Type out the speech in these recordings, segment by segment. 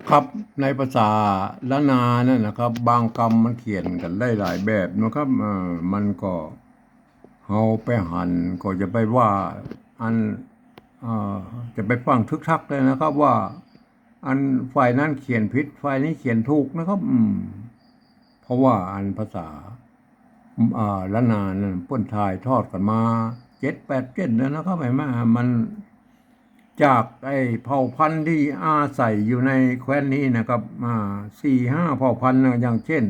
ครับในภาษาละนานั่นนะครับบางคำมันเขียนกันได้หลายแบบนะครับมันก็เอาไปหันก็จะไปว่าอันเอ่อจะไปฟังทึกทักเลยนะครับว่าอันฝ่ายนั้นเขียนผิดฝ่ายนี้เขียนถูกนะครับเพราะว่าอันภาษาละนานั่นเปิ้นถ่ายทอดกันมา7-8 เจนแล้วนะครับไอ้แม่มันจากไอ้เผ่าพันธุ์ที่อาศัยอยู่ในแคว้นนี้นะครับ4-5เผ่าพันธุ์นะอย่างเช่น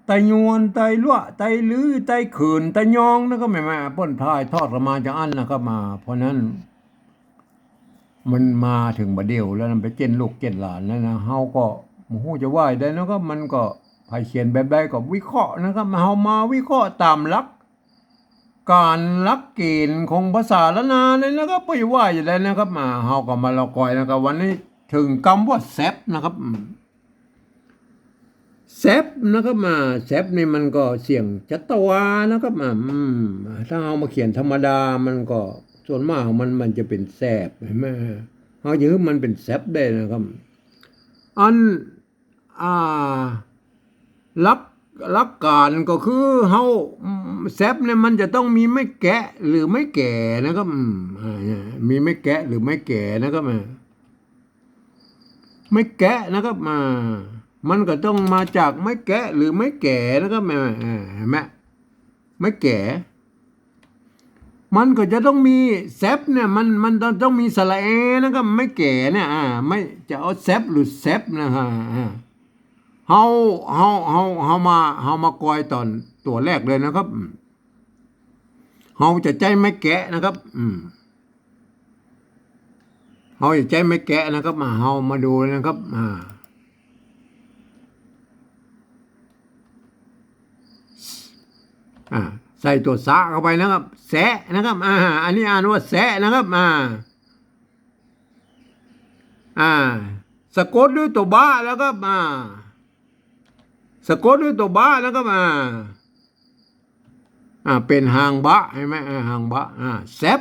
ไตยวนไตลั่วไตลือไตขืนไตยองนะครับแม่เปิ้นถ่ายทอดกันมาจากอันนะครับเพราะนั้นมันมาถึงบัดเดียวแล้วมันไปเจนลูกเจนหลานแล้วนะเฮาก็โอ้โหจะว่าได้นะครับมันก็ไผเขียนแบบใดก็วิเคราะห์นะครับเฮามาวิเคราะห์ตามหลัก การลักเกณฑ์ของภาษาละนาเลยนะครับไม่ว่าอย่างไรนะครับเฮาก็มาละกอยนะครับวันนี้ถึงคำว่าแซบนะครับแซบนะครับแซบนี่มันก็เสียงจัตวานะครับถ้าเอามาเขียนธรรมดามันก็ส่วนมากมันจะเป็นแซบเห็นไหมเอาอย่างนี้มันเป็นแซบได้นะครับอันอ่า หลักหลักการก็คือเฮาแซปเนี่ยมันจะต้องมีไม่แกะหรือไม่แก่นะครับมีไม่แกะหรือไม่แก่นะครับไม่แกะนะครับมันก็ต้องมาจากไม่แกะหรือไม่แก่นะครับเห็นไหมไม่แก่มันก็จะต้องมีแซปเนี่ยมันต้องมีสระเอนะครับไม่แก่เนี่ยไม่จะเอาแซปหรือแซปนะฮะเฮาเฮามากอยตอนตัวแรกเลยนะครับเฮาจะใจไม่แกะนะครับเฮาจะใจไม่แกะนะครับเฮามาดูนะครับใส่ตัวสะเข้าไปนะครับแสะนะครับอันนี้อ่านว่าแสะนะครับสะกดด้วยตัวบ้าแล้วก็สะกดด้วยตัวบ้าแล้วก็เป็นหางบะใช่ไหมหางบะแซบ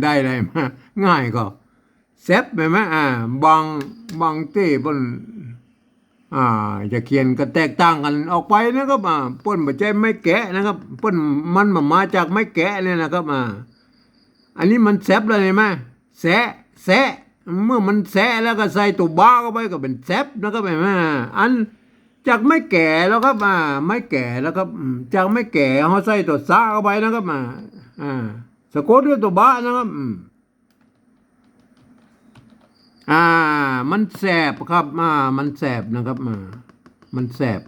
ได้เลยมาง่ายก็แซบใช่ไหมบางเต้บนจะเขียนก็แตกต่างกันออกไปนะครับเปิ้นบ่ใจไม่แกะนะครับเปิ้นมันมาจากไม่แกะเนี่ยนะครับอันนี้มันแซบเลยเห็นไหมแสะเมื่อมันแสะแล้วก็ใส่ตัวบ้าเข้าไปก็เป็นแซบนะครับเห็นไหมอันจากไม่แก่แล้วครับไม่แก่แล้วครับจากไม่แก่เขาใส่ตัวซาเข้าไปนะครับสะกดด้วยตัวบ้านะครับมันแสบครับมันแสบนะครับมันแสบ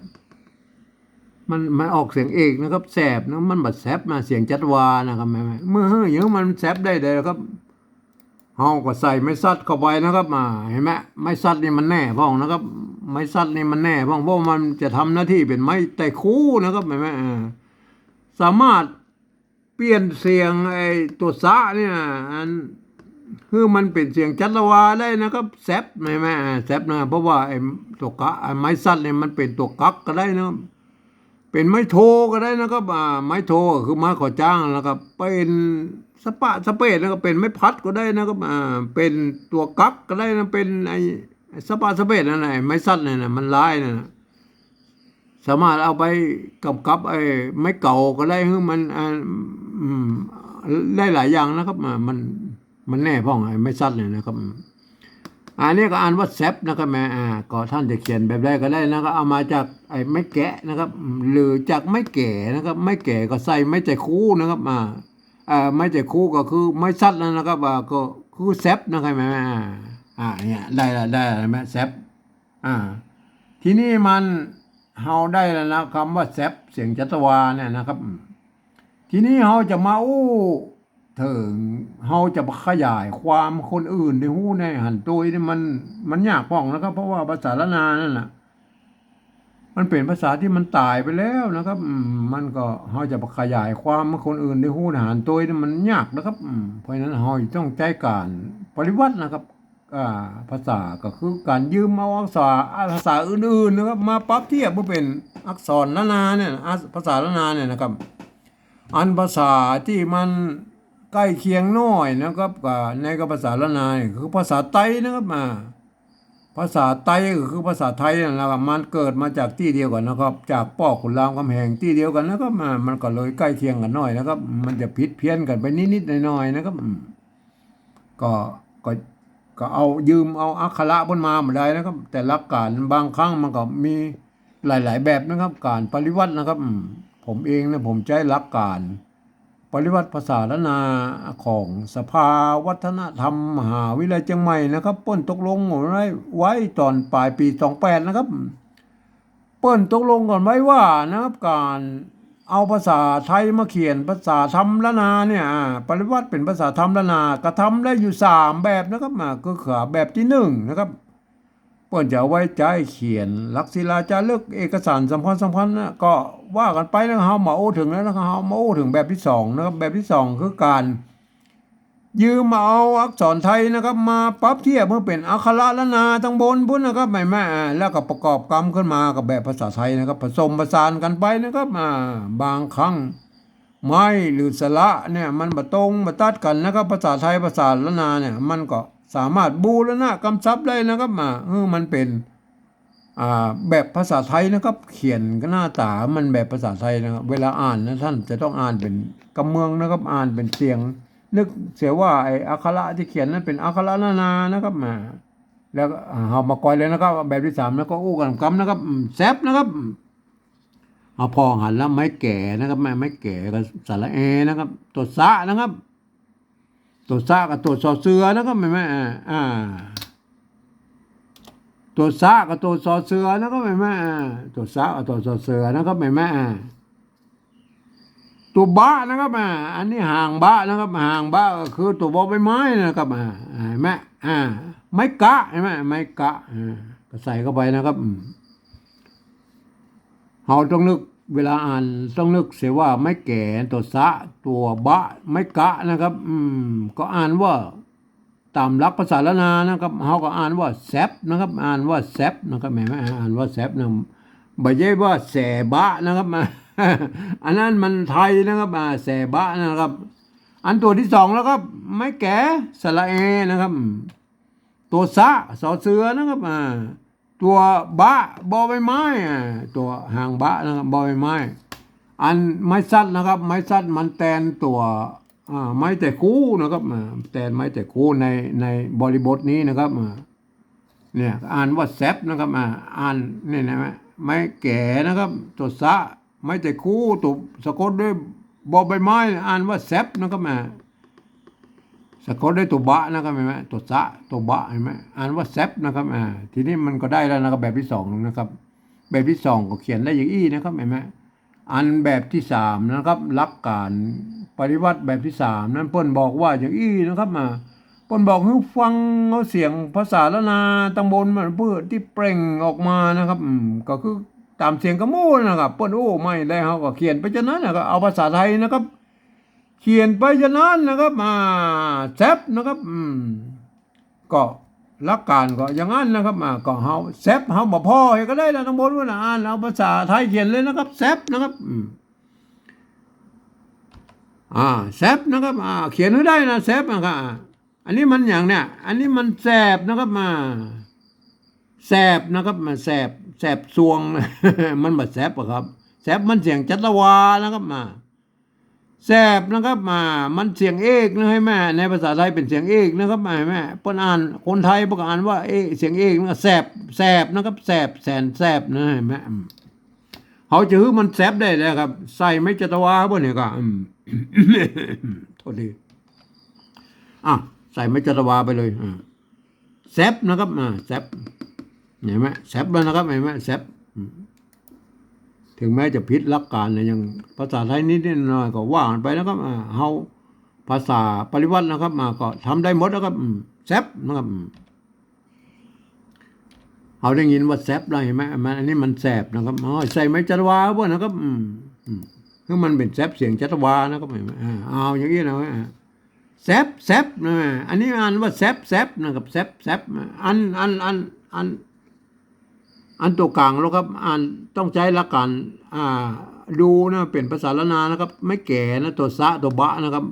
มันออกเสียงเอกนะครับแสบนะมันบัดแสบเสียงจัดวานะครับเมื่ออย่างมันแสบได้เลยครับเฮาก็ใส่ไม้ซัดเข้าไปนะครับเห็นไหมไม้ซัดนี่มันแน่พ้องนะครับไม้ซัดนี่มันแน่พ้องเพราะมันจะทำหน้าที่เป็นไม้ไต่คู่นะครับเห็นไหมสามารถเปลี่ยนเสียงไอ้ตัวซะเนี่ยอันคือมันเป็นเสียงจัตวาได้นะครับแซบใช่ไหมแซบนะเพราะว่าไอ้ตัวกะไม้ซัดเนี่ยมันเป็นตัวกักก็ได้นะเป็นไม้โทก็ได้นะครับไม้โทคือไม้ขอจ้างนะครับเป็นสเปดแล้วก็เป็นไม้พัดก็ได้นะครับเป็นตัวกักก็ได้นะเป็นไอ้สเปดนั่นแหละไม้ซัดเนี่ยนะมันลายนะสามารถเอาไปกับไอ้ไม้เก่าก็ได้คือมันได้หลายอย่างนะครับมันแน่พ้องไอ้ไม้ซัดเนี่ยนะครับอันนี้ก็อ่านว่าแซปนะครับก็ท่านจะเขียนแบบใดก็ได้นะครับเอามาจากไอ้ไม้แกะนะครับหรือจากไม้แก่นะครับไม้แก่ก็ใส่ไม้ใจคู่นะครับไม้ใจคู่ก็คือไม้ซัดนะครับก็คือแซปนะครับเนี่ยได้ไหมแซปทีนี้มันเฮาได้แล้วนะคำว่าแซปเสียงจัตวาเนี่ยนะครับทีนี้เฮาจะมาถึงเฮาจะขยายความคนอื่นในหู้ในหันตัวนี่มันยากพ้องนะครับเพราะว่าภาษาละนานั่นแหละมันเป็นภาษาที่มันตายไปแล้วนะครับมันก็เฮาจะขยายความคนอื่นในหู้ในหันตัวนี่มันยากนะครับเพราะฉะนั้นเฮาต้องใจการปริวัตินะครับภาษาก็คือการยืมเอาภาษาอื่นๆนะครับมาปรับเทียบเพื่อเป็นอักษรละนาเนี่ยภาษาละนาเนี่ยนะครับอันภาษาที่มันใกล้เคียงน้อยนะครับกับในภาษาละนาคือภาษาไต้นะครับ ภาษาไต้ก็คือภาษาไทยนั่นแหละครับมันเกิดมาจากที่เดียวกันนะครับ จากป้อขุนรามคำแหงที่เดียวกันนะครับมันก็เลยใกล้เคียงกันหน่อยนะครับ มันจะผิดเพี้ยนกันไปนิดๆหน่อยๆนะครับก็ก็ก็เอายืมเอาอักขระบนมาไม่ได้นะครับ แต่หลักการบางครั้งมันก็มีหลายๆแบบนะครับ การปริวัตินะครับผมเองนะผมใช้หลักการปริวัติภาษาล้านนาของสภาวัฒนธรรมมหาวิทยาลัยเชียงใหม่นะครับเปิ้นตกลงไว้ตอนปลายปี28นะครับเปิ้นตกลงก่อนไว้ว่านะครับการเอาภาษาไทยมาเขียนภาษาธรรมล้านนาเนี่ยปริวัติเป็นภาษาธรรมล้านนากระทำได้อยู่3แบบนะครับก็คือแบบที่1นะครับเปิ้นจะเอาไว้ใจเขียนหลักศิลาจารึกเอกสารสำคัญนะก็ว่ากันไปแล้วเฮามาโอ้ถึงแล้วนะครับเฮามาโอ้ถึงแบบที่2นะครับแบบที่2คือการยืมเอาอักษรไทยนะครับมาปรับเทียบเพื่อเป็นอักขระล้านนาทั้งบนพุ่นนะครับแม่แล้วก็ประกอบกรรมขึ้นมากับแบบภาษาไทยนะครับผสมผสานกันไปนะครับบางครั้งไม้หรือสระเนี่ยมันมาตรงมาตัดกันนะครับภาษาไทยภาษาล้านนาเนี่ยมันก็สามารถบูรณะกำชับได้นะครับมันเป็นแบบภาษาไทยนะครับเขียนก็หน้าตามันแบบภาษาไทยนะครับเวลาอ่านนะท่านจะต้องอ่านเป็นกำเมืองนะครับอ่านเป็นเสียงนึกเสียว่าไอ้อักขระที่เขียนนั้นเป็นอักขระล้านนานะครับแล้วก็เอามากอยเลยนะครับแบบที่3แล้วก็อู้กันกำนะครับแซบนะครับเอาพอหันแล้วไม้แก่นะครับไม้แก่กับสระเอนะครับตัวสะนะครับตัวสะกับตัวซอเสือนะครับแม่ตัวซะกับตัวซอเสือนะครับแม่ตัวซะกับตัวซอเสือนะครับแม่ตัวบะนะครับอันนี้ห่างบะนะครับห่างบะก็คือตัวบอใบไม้นะครับแม่ไม้กะใช่ไหมไม้กะก็ใส่เข้าไปนะครับเราต้องนึกเวลาอ่านต้องนึกเสียว่าไม้แก่ตัวซะตัวบะไม้กะนะครับก็อ่านว่าตามหลักภาษาล้านนานะครับเขาก็อ่านว่าแซบนะครับอ่านว่าแซบนะครับแม่อ่านว่าแซบนะไม่ใช่ว่าแสบะนะครับอันนั้นมันไทยนะครับแสบะนะครับอันตัวที่2แล้วครับไม้แก่สระเอนะครับตัวสะสอเสือนะครับตัวบะบอใบไม้ตัวหางบะนะครับบอใบไม้อันไม้ซัดนะครับไม้ซัดมันแทนตัวไม้แต่คู่นะครับแทนไม้แต่คู่ในบริบทนี้นะครับเนี่ยอ่านว่าแซบนะครับอ่านนี่นะไม้แก่นะครับตัวสะไม้แต่คู่ตัวสะกดด้วยบอใบไม้อ่านว่าแซบนะครับสะกดด้วยตัวบะนะครับเห็นไหมตัวสะตัวบะเห็นไหมอ่านว่าแซบนะครับทีนี้มันก็ได้แล้วนะครับแบบที่2นะครับแบบที่2ก็เขียนได้อย่างอี้นะครับเห็นไหมอันแบบที่3นะครับหลักการปฏิวัติแบบที่3นั้นเปิ้นบอกว่าอย่างอี้นะครับเปิ้นบอกให้ฟังเอาเสียงภาษาล้านนาตำบลมันเพื่อที่เปล่งออกมานะครับก็คือตามเสียงกระมูนะครับเปิ้นโอ้ไม่ได้เขาก็เขียนไปฉะนั้นนะครับเอาภาษาไทยนะครับเขียนไปฉะนั้นนะครับแซบนะครับก็หลักการก็อย่างนั้นนะครับก็เฮาแซบเฮาบ่พอให้ก็ได้แล้วทั้งหมดว่าอ่านเอาภาษาไทยเขียนเลยนะครับแซบนะครับแซบนะครับเขียนให้ได้นะแซบนะครับอันนี้มันอย่างเนี้ยอันนี้มันแสบนะครับแสบนะครับแสบซวง มันบ่แสบอะครับแสบมันเสียงจัตวานะครับแสบนะครับมันเสียงเอกนะให้แม่ในภาษาไทยเป็นเสียงเอกนะครับแม่เปิ้นอ่านคนไทยเพิ่นอ่านว่าเสียงเอกนะแสบนะครับแสบแสนแสบนะให้แม่เขาจะฮื้อมันแสบได้เลยครับใส่ไม่จัตวาบ่เนี่ยก็โทษทีใส่ไม่จัตวาไปเลยแซบนะครับแซบเห็นไหมแซบแล้วนะครับเห็นไหมแซบถึงแม้จะผิดหลักการนะยังภาษาไทยนิดหน่อยก็ว่ากันไปนะครับเฮาภาษาปริวัตินะครับก็ทำได้หมดนะครับแซบนะครับเขาได้ยินว่าแซบได้เห็นไหมอันนี้มันแซบนะครับใส่ไม้จัตวาบ่นะครับคือมันเป็นแซบเสียงจัตวานะครับเห็นไหมเอาอย่างนี้นะแซบนะอันนี้อ่านว่าแซบนะครับแซบอันตัวกลางแล้วครับอ่านต้องใช้หลักการดูนะเป็นภาษาล้านนานะครับไม่แก่นะตัวสะตัวบะนะครับ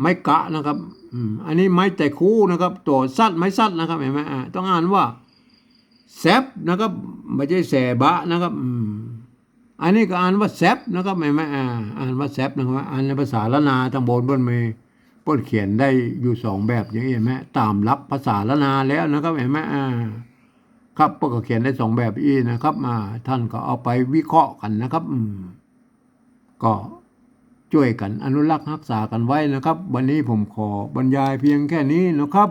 ไม้กะนะครับอันนี้ไม้แต่คู่นะครับ ตัวซัดไม้ซัดนะครับเห็นไหมต้องอ่านว่าแซบนะครับไม่ใช่แสบะนะครับอันนี้ก็อ่านว่าแซบนะครับเห็นไหมอ่านว่าแซบนะครับอ่านในภาษาละนาทางบนเปิ้นเขียนได้อยู่สองแบบอย่างนี้เห็นไหมตามหลักภาษาละนาแล้วนะครับเห็นไหมครับเปิ้นก็เขียนได้สองแบบอีนะครับท่านก็เอาไปวิเคราะห์กันนะครับก็ช่วยกันอนุรักษ์รักษากันไว้นะครับวันนี้ผมขอบรรยายเพียงแค่นี้นะครับ